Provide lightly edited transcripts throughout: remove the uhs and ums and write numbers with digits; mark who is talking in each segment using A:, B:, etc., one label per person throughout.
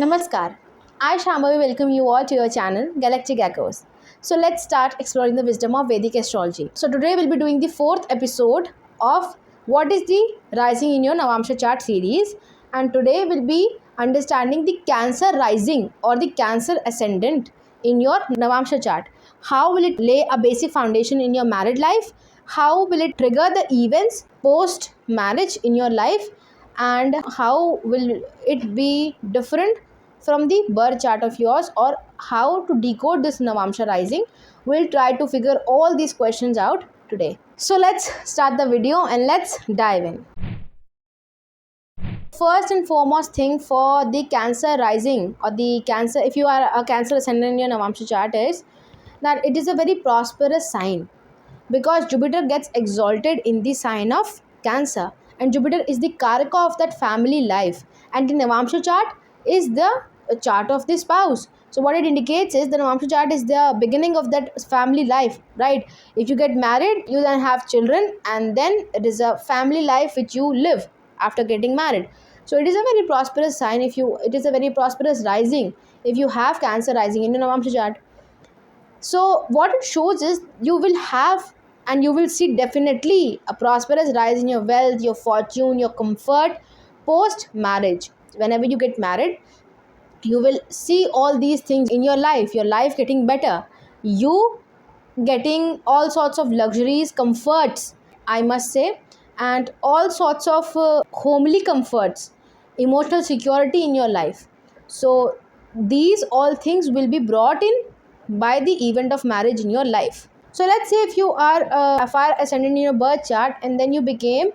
A: Namaskar. I Shambhavi welcome you all to your channel Galactic Echoes. So let's start exploring the wisdom of Vedic astrology. So today we'll be doing the fourth episode of what is the rising in your Navamsa chart series, and today we'll be understanding the Cancer rising or the Cancer ascendant in your Navamsa chart. How will it lay a basic foundation in your married life? How will it trigger the events post marriage in your life? And how will it be different from the birth chart of yours, or how to decode this Navamsa rising? We'll try to figure all these questions out today. So let's start the video and let's dive in. First and foremost thing for the Cancer rising or the Cancer, if you are a Cancer ascendant in your Navamsa chart, is that it is a very prosperous sign because Jupiter gets exalted in the sign of Cancer, and Jupiter is the Karaka of that family life, and the Navamsa chart is the chart of the spouse. So what it indicates is the Navamsa chart is the beginning of that family life, right? If you get married, you then have children, and then it is a family life which you live after getting married. So it is a very prosperous sign. It is a very prosperous rising if you have Cancer rising in your Navamsa chart. So what it shows is you will have and you will see definitely a prosperous rise in your wealth, your fortune, your comfort post marriage. Whenever you get married, you will see all these things in your life getting better, you getting all sorts of luxuries, comforts, I must say, and all sorts of homely comforts, emotional security in your life. So these all things will be brought in by the event of marriage in your life. So let's say if you are a fire ascendant in your birth chart and then you became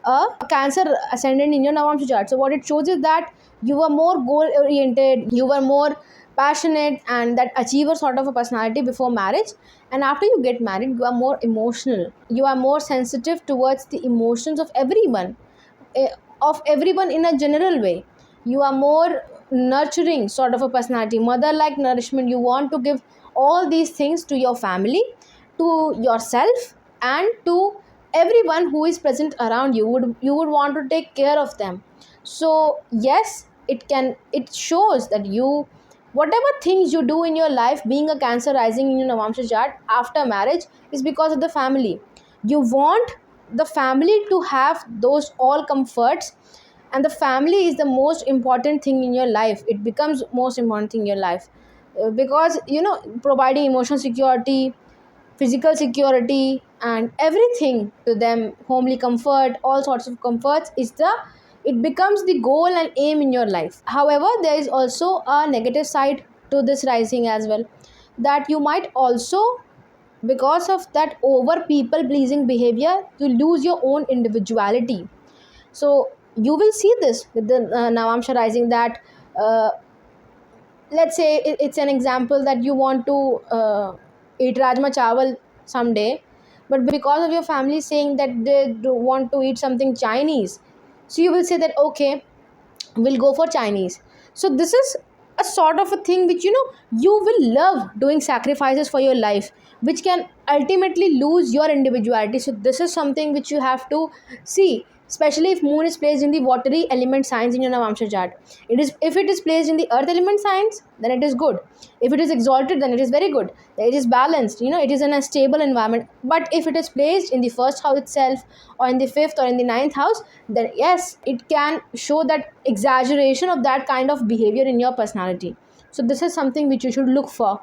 A: a Cancer ascendant in your Navamsa chart. So what it shows is that you were more goal oriented, you were more passionate and that achiever sort of a personality before marriage, and after you get married you are more emotional, you are more sensitive towards the emotions of everyone, eh, in a general way. You are more nurturing sort of a personality, mother like nourishment. You want to give all these things to your family, to yourself, and to everyone who is present around you. You would want to take care of them. So yes, it shows that you, whatever things you do in your life, being a Cancer rising in your Navamsa chart after marriage, is because of the family. You want the family to have those all comforts, and the family is the most important thing in your life. It becomes most important thing in your life because providing emotional security, physical security, and everything to them, homely comfort, all sorts of comforts, it becomes the goal and aim in your life. However, there is also a negative side to this rising as well, that you might also, because of that over people pleasing behavior, you lose your own individuality. So you will see this with the Navamsa rising, that let's say it's an example that you want to eat rajma chawal someday, but because of your family saying that they do want to eat something Chinese, so you will say that okay, we'll go for Chinese. So this is a sort of a thing which you will love doing sacrifices for your life, which can ultimately lose your individuality. So this is something which you have to see, especially if moon is placed in the watery element signs in your Navamsa chart. If it is placed in the earth element signs, then it is good. If it is exalted, then it is very good. It is balanced, it is in a stable environment. But if it is placed in the first house itself, or in the fifth or in the ninth house, then yes, it can show that exaggeration of that kind of behavior in your personality. So this is something which you should look for.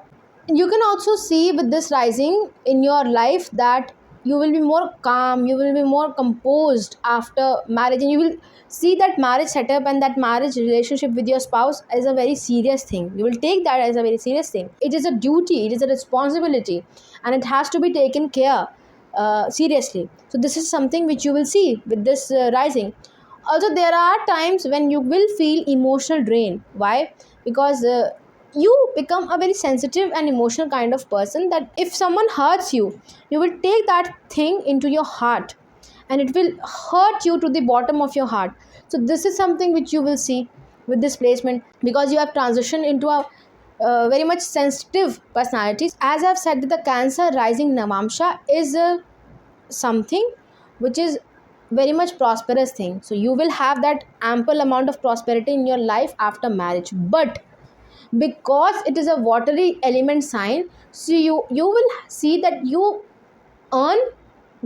A: You can also see with this rising in your life that you will be more calm, you will be more composed after marriage, and you will see that marriage setup and that marriage relationship with your spouse as a very serious thing. You will take that as a very serious thing. It is a duty, it is a responsibility, and it has to be taken care seriously. So this is something which you will see with this rising. Also, there are times when you will feel emotional drain. Why? Because you become a very sensitive and emotional kind of person, that if someone hurts you, you will take that thing into your heart, and it will hurt you to the bottom of your heart. So this is something which you will see with this placement, because you have transitioned into a very much sensitive personality. As I've said, that the Cancer rising Navamsa is something which is very much prosperous thing. So you will have that ample amount of prosperity in your life after marriage. But because it is a watery element sign, so you will see that you earn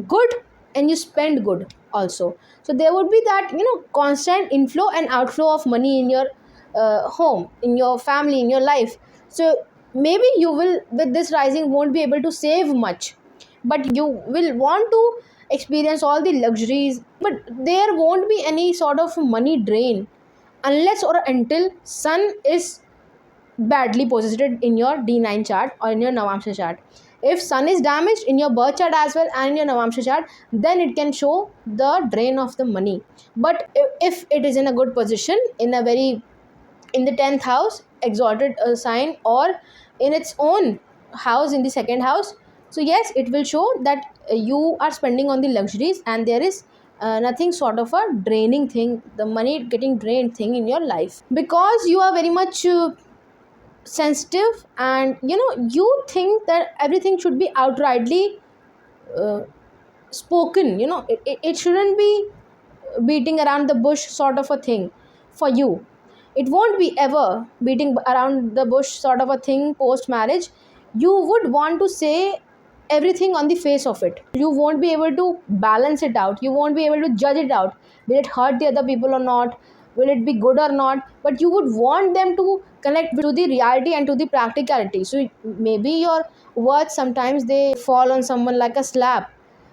A: good and you spend good also. So there would be that, constant inflow and outflow of money in your home, in your family, in your life. So maybe you will, with this rising, won't be able to save much, but you will want to experience all the luxuries, but there won't be any sort of money drain unless or until sun is badly positioned in your D9 chart or in your Navamsa chart. If sun is damaged in your birth chart as well and in your Navamsa chart, then it can show the drain of the money. But if it is in a good position, in a very, in the 10th house exalted sign, or in its own house in the second house, so yes, it will show that you are spending on the luxuries, and there is nothing sort of a draining thing, the money getting drained thing in your life, because you are very much sensitive, and you think that everything should be outrightly uh, spoken. It shouldn't be beating around the bush sort of a thing for you. It won't be ever beating around the bush sort of a thing post marriage. You would want to say everything on the face of it. You won't be able to balance it out, you won't be able to judge it out. Will it hurt the other people or not, will it be good or not? But you would want them to connect to the reality and to the practicality. So maybe your words sometimes they fall on someone like a slap,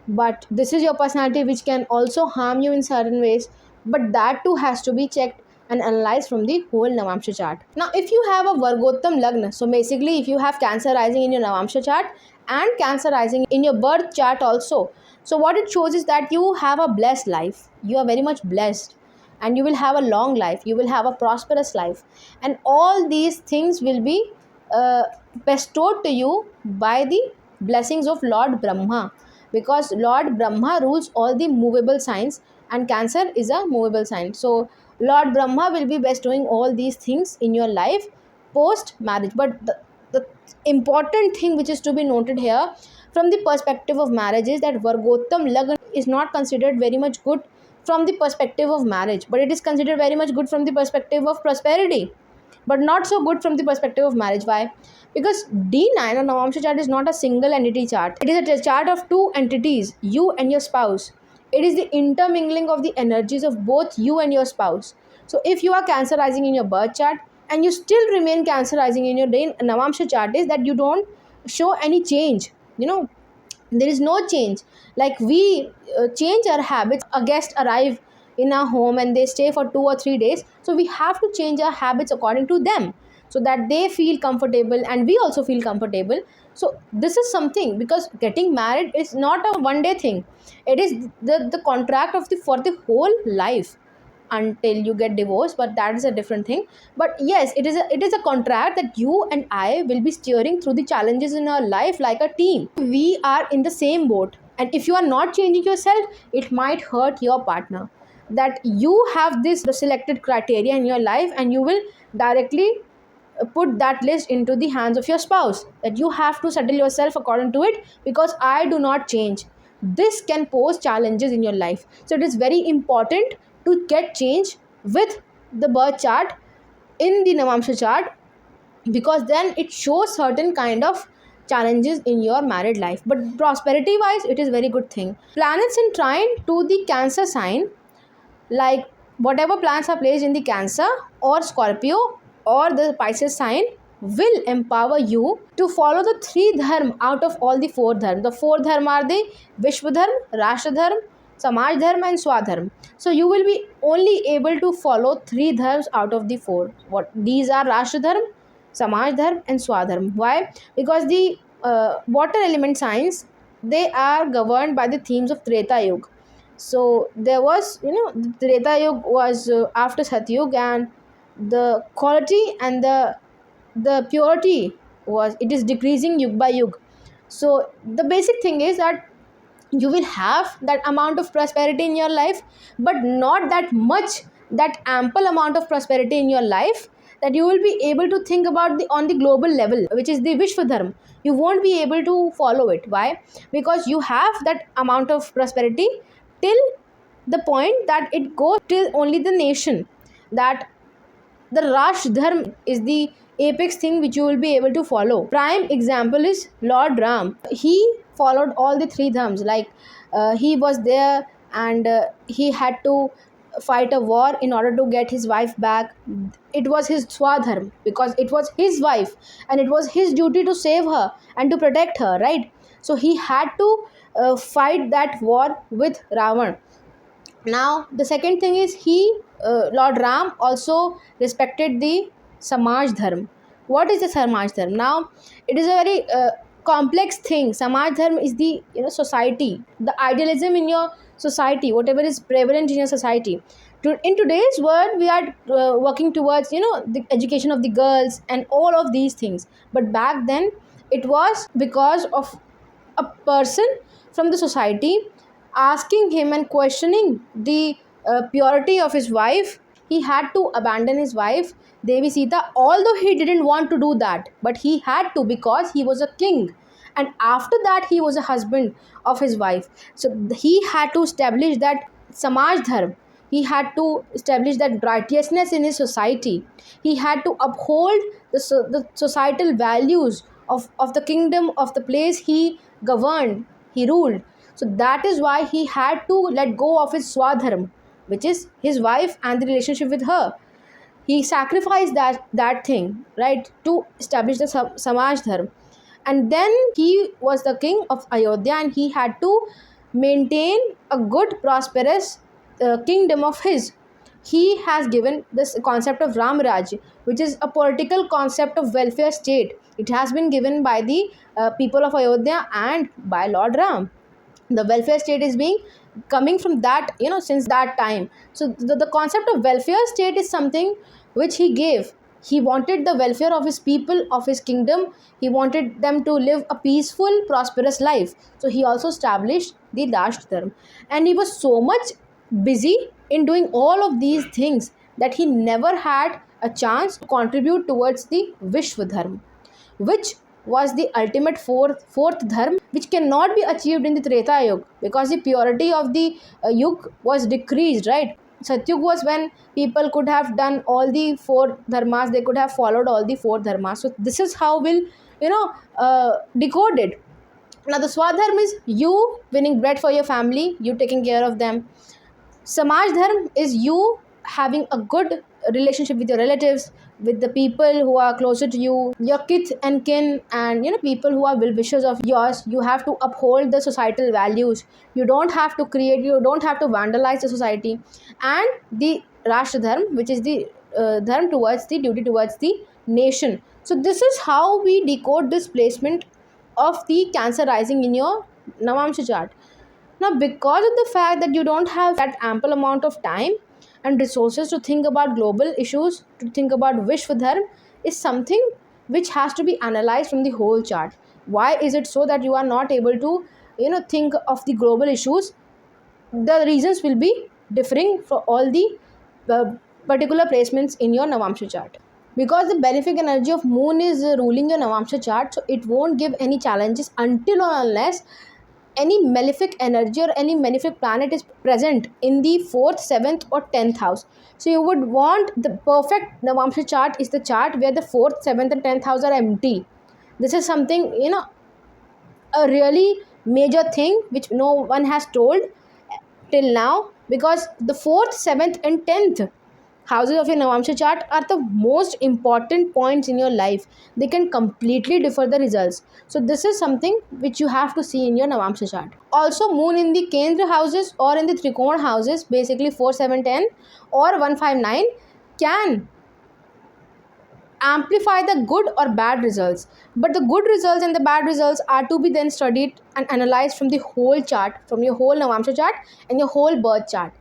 A: but this is your personality which can also harm you in certain ways. But that too has to be checked and analyzed from the whole Navamsha chart. Now if you have a Vargottam Lagna, so basically if you have Cancer rising in your Navamsha chart and Cancer rising in your birth chart also, so what it shows is that you have a blessed life, you are very much blessed, and you will have a long life, you will have a prosperous life, and all these things will be uh, bestowed to you by the blessings of Lord Brahma, because Lord Brahma rules all the movable signs, and Cancer is a movable sign. So Lord Brahma will be bestowing all these things in your life post marriage. But the important thing which is to be noted here from the perspective of marriage is that Vargottam Lagna is not considered very much good from the perspective of marriage, but it is considered very much good from the perspective of prosperity, but not so good from the perspective of marriage. Why? Because D9 or Navamsha chart is not a single entity chart. It is a chart of two entities, you and your spouse. It is the intermingling of the energies of both you and your spouse. So if you are Cancer rising in your birth chart and you still remain Cancer rising in your Navamsha chart, is that you don't show any change. There is no change. Like we change our habits. A guest arrive in our home and they stay for 2 or 3 days, so we have to change our habits according to them, so that they feel comfortable and we also feel comfortable. So this is something, because getting married is not a one day thing. It is the contract of the for the whole life until you get divorced, but that is a different thing. But yes, it is a contract that you and I will be steering through the challenges in our life like a team. We are in the same boat, and if you are not changing yourself, it might hurt your partner. That you have this selected criteria in your life, and you will directly put that list into the hands of your spouse, that you have to settle yourself according to it, because I do not change. This can pose challenges in your life. So it is very important to get change with the birth chart in the Navamsha chart, because then it shows certain kind of challenges in your married life. But prosperity wise, it is very good thing. Planets in trine to the Cancer sign, like whatever plants are placed in the Cancer or Scorpio or the Pisces sign, will empower you to follow the three dharma out of all the four dharma. The four dharma are the Vishwa dharma, Rashtra dharma, Samaj dharma, and Swadharma. So you will be only able to follow three dharmas out of the four. What these are: Rashtra dharma, Samaj dharma, and Swadharma. Why? Because the water element signs, they are governed by the themes of Treta Yuga. So there was, the Treta Yuga was after Satyug, and the quality and the purity was, it is decreasing yug by yug. So the basic thing is that you will have that amount of prosperity in your life, but not that much, that ample amount of prosperity in your life that you will be able to think about the on the global level, which is the Vishwa dharma. You won't be able to follow it. Why? Because you have that amount of prosperity till the point that it goes till only the nation, that the Rash Dharma is the apex thing which you will be able to follow. Prime example is Lord Ram. He followed all the three dharms. Like he was there, and he had to fight a war in order to get his wife back. It was his swadharm, because it was his wife and it was his duty to save her and to protect her, right? So he had to fight that war with Ravan. Now the second thing is, he Lord Ram also respected the Samaj dharma. What is the Samaj dharma? Now it is a very complex thing. Samaj dharma is the, society, the idealism in your society, whatever is prevalent in your society. In today's world, we are working towards, the education of the girls and all of these things. But back then, it was because of a person from the society asking him and questioning the purity of his wife. He had to abandon his wife, Devi Sita, although he didn't want to do that, but he had to because he was a king. And after that, he was a husband of his wife. So he had to establish that Samaj Dharma. He had to establish that righteousness in his society. He had to uphold the societal values of the kingdom, of the place he governed, he ruled. So that is why he had to let go of his swadharma, which is his wife and the relationship with her. He sacrificed that thing, right, to establish the Samaj dharma. And then he was the king of Ayodhya, and he had to maintain a good, prosperous kingdom of his. He has given this concept of Ram Raj, which is a political concept of welfare state. It has been given by the people of Ayodhya and by Lord Ram. The welfare state is being coming from that, since that time. So the concept of welfare state is something which he gave. He wanted the welfare of his people, of his kingdom. He wanted them to live a peaceful, prosperous life. So he also established the Dasht Dharma. And he was so much busy in doing all of these things that he never had a chance to contribute towards the Vishwa Dharma, which was the ultimate fourth dharma, which cannot be achieved in the Treta Yuga, because the purity of the Yuga was decreased, right? Satyug was when people could have done all the four dharmas, they could have followed all the four dharmas. So this is how we'll, decode it. Now the Swadharma is you winning bread for your family, you taking care of them. Samaj dharma is you having a good relationship with your relatives, with the people who are closer to you, your kith and kin, and people who are well wishers of yours. You have to uphold the societal values. You don't have to vandalize the society. And the Rashtra Dharma, which is the dharma towards the duty towards the nation. So this is how we decode this placement of the Cancer rising in your Navamsa chart. Now, because of the fact that you don't have that ample amount of time and resources to think about global issues, to think about Vishwadharma, is something which has to be analyzed from the whole chart. Why is it so that you are not able to, think of the global issues? The reasons will be differing for all the particular placements in your Navamsa chart. Because the benefic energy of moon is ruling your Navamsa chart, so it won't give any challenges until or unless any malefic energy or any malefic planet is present in the 4th, 7th or 10th house. So you would want the perfect Navamsa chart is the chart where the 4th, 7th and 10th house are empty. This is something, a really major thing which no one has told till now, because the 4th, 7th and 10th houses of your Navamsa chart are the most important points in your life. They can completely differ the results. So this is something which you have to see in your Navamsa chart. Also, moon in the Kendra houses or in the Trikona houses, basically 4, 7, 10 or 1, 5, 9, can amplify the good or bad results. But the good results and the bad results are to be then studied and analyzed from the whole chart, from your whole Navamsa chart and your whole birth chart.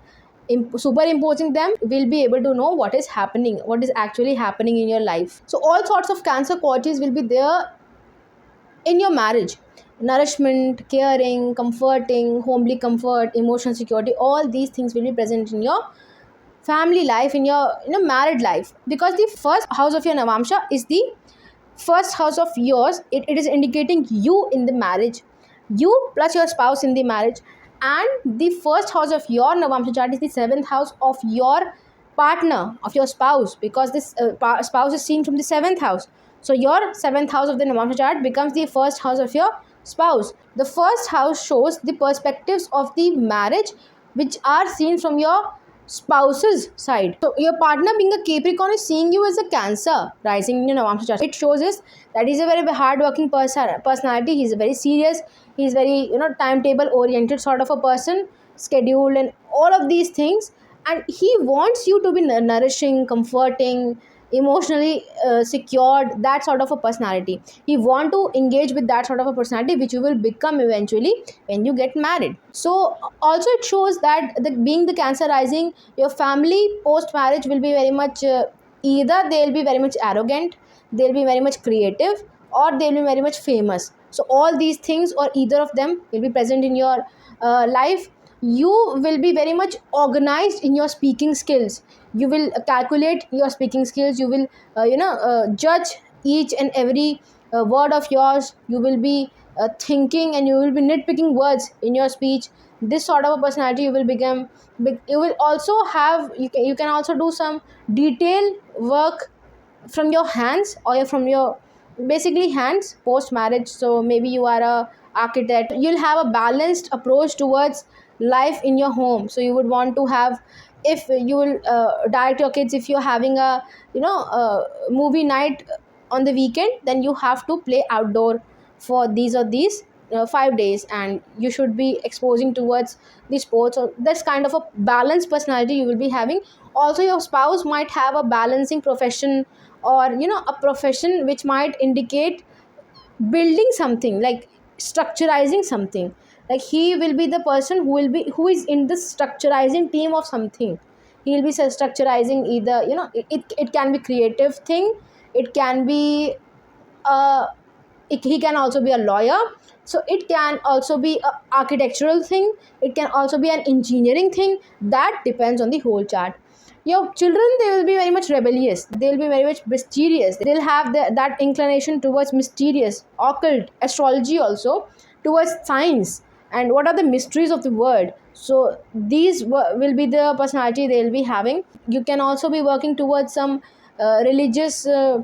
A: Superimposing them, we'll be able to know what is happening, what is actually happening in your life. So all sorts of Cancer qualities will be there in your marriage. Nourishment, caring, comforting, homely comfort, emotional security, all these things will be present in your family life, in your married life. Because the first house of your Navamsa is the first house of yours. It is indicating you in the marriage, you plus your spouse in the marriage. And the first house of your Navamsha chart is the seventh house of your partner, of your spouse, because this spouse is seen from the seventh house. So your seventh house of the Navamsha chart becomes the first house of your spouse. The first house shows the perspectives of the marriage which are seen from your spouse's side. So your partner being a Capricorn is seeing you as a Cancer rising in your Navamsha chart. It shows us that he's a very hardworking personality. He's very serious. He's very timetable oriented sort of a person, scheduled and all of these things. And he wants you to be nourishing, comforting, emotionally secured, that sort of a personality. He want to engage with that sort of a personality, which you will become eventually when you get married. So also it shows that being the Cancer rising, your family post marriage will be very much either they'll be very much arrogant, they'll be very much creative, or they'll be very much famous. So all these things or either of them will be present in your life. You will be very much organized in your speaking skills. You will calculate your speaking skills. You will judge each and every word of yours. You will be thinking, and you will be nitpicking words in your speech. This sort of a personality you will become. You will also have, you can also do some detail work from your hands, or from your basically hands post marriage. So maybe you are a architect. You'll have a balanced approach towards life in your home. So you would want to have, if you will diet your kids, if you're having a movie night on the weekend, then you have to play outdoor for these or these 5 days, and you should be exposing towards the sports. Or that's kind of a balanced personality you will be having. Also your spouse might have a balancing profession, or a profession which might indicate building something, like structurizing something. Like he will be the person who is in the structurizing team of something. He'll be structurizing either, it can be creative thing, it can be he can also be a lawyer. So it can also be a architectural thing, it can also be an engineering thing. That depends on the whole chart. Your children, they will be very much rebellious, they'll be very much mysterious, they'll have that inclination towards mysterious, occult, astrology, also towards science and what are the mysteries of the world. So these will be the personality they'll be having. You can also be working towards some religious uh,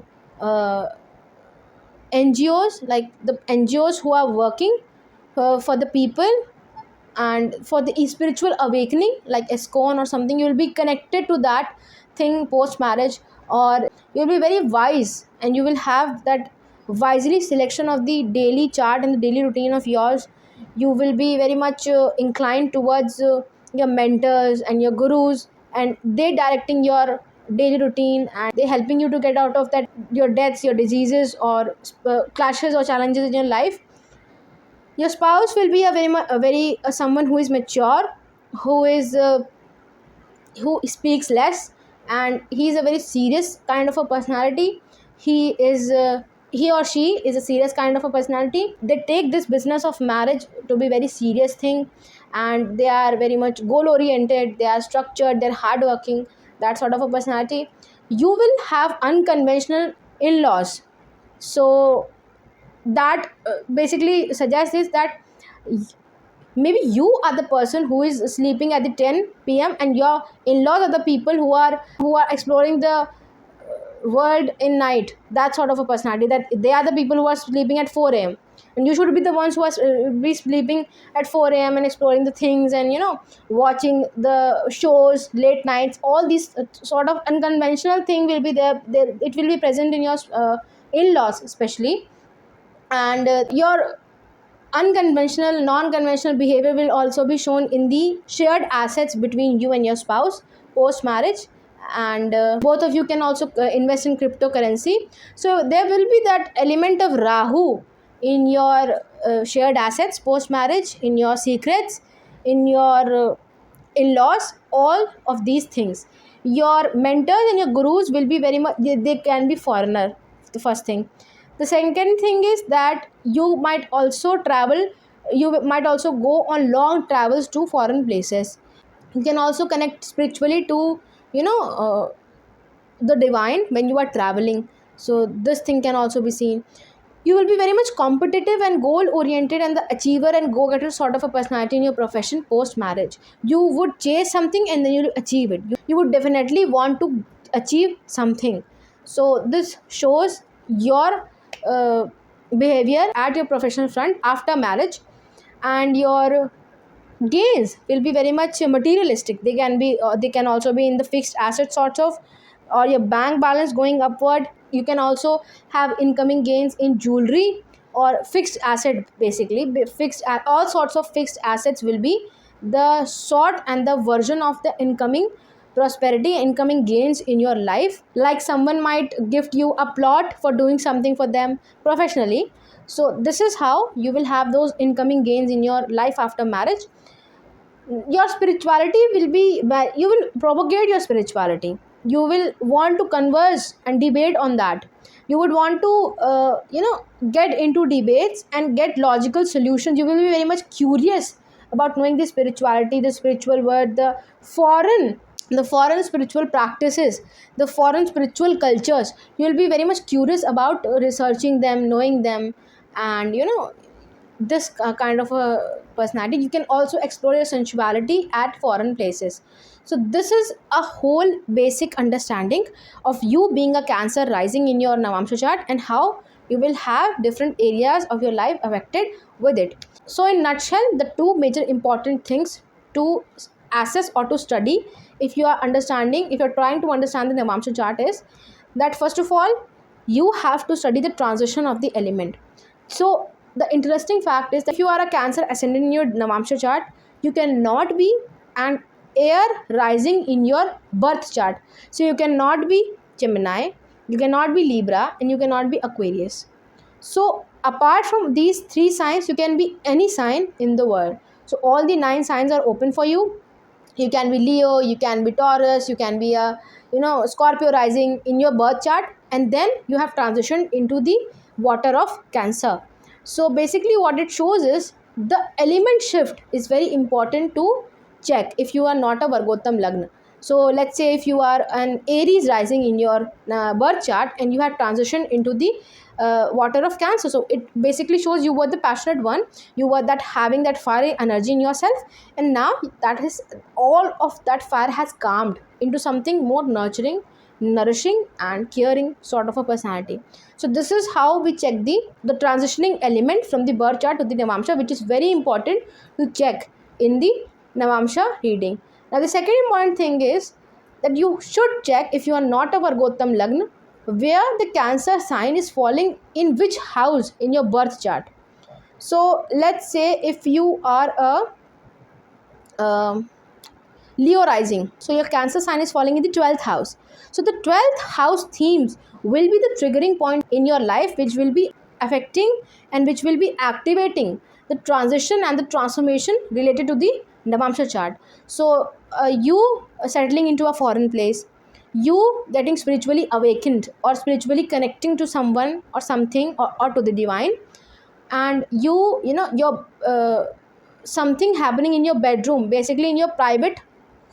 A: NGOs, like the NGOs who are working for the people and for the spiritual awakening, like ISKCON or something. You will be connected to that thing post marriage, or you'll be very wise, and you will have that wisely selection of the daily chart and the daily routine of yours. You will be very much inclined towards your mentors and your gurus, and they directing your daily routine, and they helping you to get out of that, your deaths, your diseases, or clashes or challenges in your life. Your spouse will be a very someone who is mature, who is who speaks less, and he is a very serious kind of a personality. He is he or she is a serious kind of a personality. They take this business of marriage to be very serious thing, and they are very much goal oriented, they are structured, they're hardworking, that sort of a personality. You will have unconventional in-laws. So that basically suggests is that maybe you are the person who is sleeping at the 10 p.m. and your in-laws are the people who are exploring the world in night. That sort of a personality, that they are the people who are sleeping at 4 a.m. and you should be the ones who are be sleeping at 4 a.m. and exploring the things, and watching the shows late nights. All these sort of unconventional thing will be there. It will be present in your in-laws especially. And your unconventional, non-conventional behavior will also be shown in the shared assets between you and your spouse post marriage. And both of you can also invest in cryptocurrency. So there will be that element of Rahu in your shared assets post marriage, in your secrets, in your in-laws, all of these things. Your mentors and your gurus will be very much, they can be foreigner, the first thing. The second thing is that you might also travel, you might also go on long travels to foreign places. You can also connect spiritually to you know the divine when you are traveling. So this thing can also be seen. You will be very much competitive and goal oriented and the achiever and go getter sort of a personality in your profession post marriage. You would chase something and then you'll achieve it. You would definitely want to achieve something. So this shows your behavior at your professional front after marriage. And your gains will be very much materialistic. They can be they can also be in the fixed asset sorts of, or your bank balance going upward. You can also have incoming gains in jewelry or fixed asset. Basically all sorts of fixed assets will be the sort and the version of the incoming prosperity, incoming gains in your life. Like someone might gift you a plot for doing something for them professionally. So this is how you will have those incoming gains in your life after marriage. Your spirituality will be, you will propagate your spirituality. You will want to converse and debate on that. You would want to get into debates and get logical solutions. You will be very much curious about knowing the spirituality, the spiritual word, the foreign spiritual practices, the foreign spiritual cultures. You will be very much curious about researching them, knowing them. And this kind of a personality. You can also explore your sensuality at foreign places. So this is a whole basic understanding of you being a Cancer rising in your Navamsha chart, and how you will have different areas of your life affected with it. So in nutshell, the two major important things to assess or to study, if you are understanding, if you're trying to understand the Navamsha chart, is that first of all, you have to study the transition of the element. So the interesting fact is that if you are a Cancer ascendant in your Navamsha chart, you cannot be an air rising in your birth chart. So you cannot be Gemini, you cannot be Libra, and you cannot be Aquarius. So apart from these three signs, you can be any sign in the world. So all the 9 signs are open for you. You can be Leo, you can be Taurus, you can be a Scorpio rising in your birth chart, and then you have transitioned into the water of Cancer. So basically what it shows is the element shift is very important to check if you are not a Vargotam Lagna. So let's say if you are an Aries rising in your birth chart and you have transitioned into the water of Cancer, so it basically shows you were the passionate one, you were that having that fiery energy in yourself, and now that is all of that fire has calmed into something more nurturing, nourishing and caring sort of a personality. So this is how we check the transitioning element from the birth chart to the Navamsha, which is very important to check in the Navamsha reading. Now the second important thing is that you should check, if you are not a Vargotam Lagna, where the Cancer sign is falling in which house in your birth chart. So let's say if you are a Leo rising, so your Cancer sign is falling in the 12th house. So the 12th house themes will be the triggering point in your life, which will be affecting and which will be activating the transition and the transformation related to the Navamsha chart. So you settling into a foreign place, you getting spiritually awakened or spiritually connecting to someone or something, or to the divine, and your something happening in your bedroom, basically in your private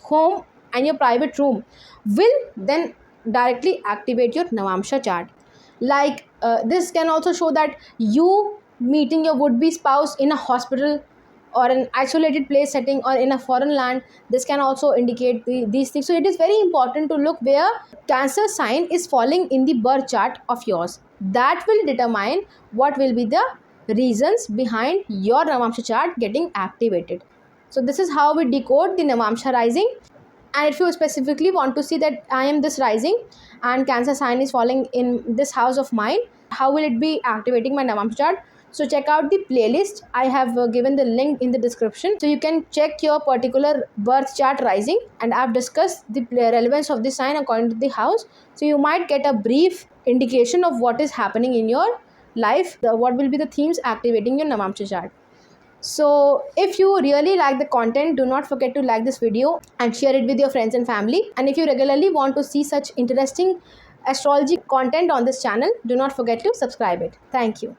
A: home and your private room, will then directly activate your Navamsha chart. Like this can also show that you meeting your would-be spouse in a hospital or an isolated place setting or in a foreign land. This can also indicate these things. So it is very important to look where Cancer sign is falling in the birth chart of yours. That will determine what will be the reasons behind your Navamsha chart getting activated. So this is how we decode the Navamsha rising. And if you specifically want to see that I am this rising and Cancer sign is falling in this house of mine, how will it be activating my Navamsha chart? So check out the playlist. I have given the link in the description, so you can check your particular birth chart rising, and I've discussed the relevance of the sign according to the house. So you might get a brief indication of what is happening in your life, what will be the themes activating your Navamsha chart. So if you really like the content, do not forget to like this video and share it with your friends and family. And if you regularly want to see such interesting astrology content on this channel, do not forget to subscribe it. Thank you.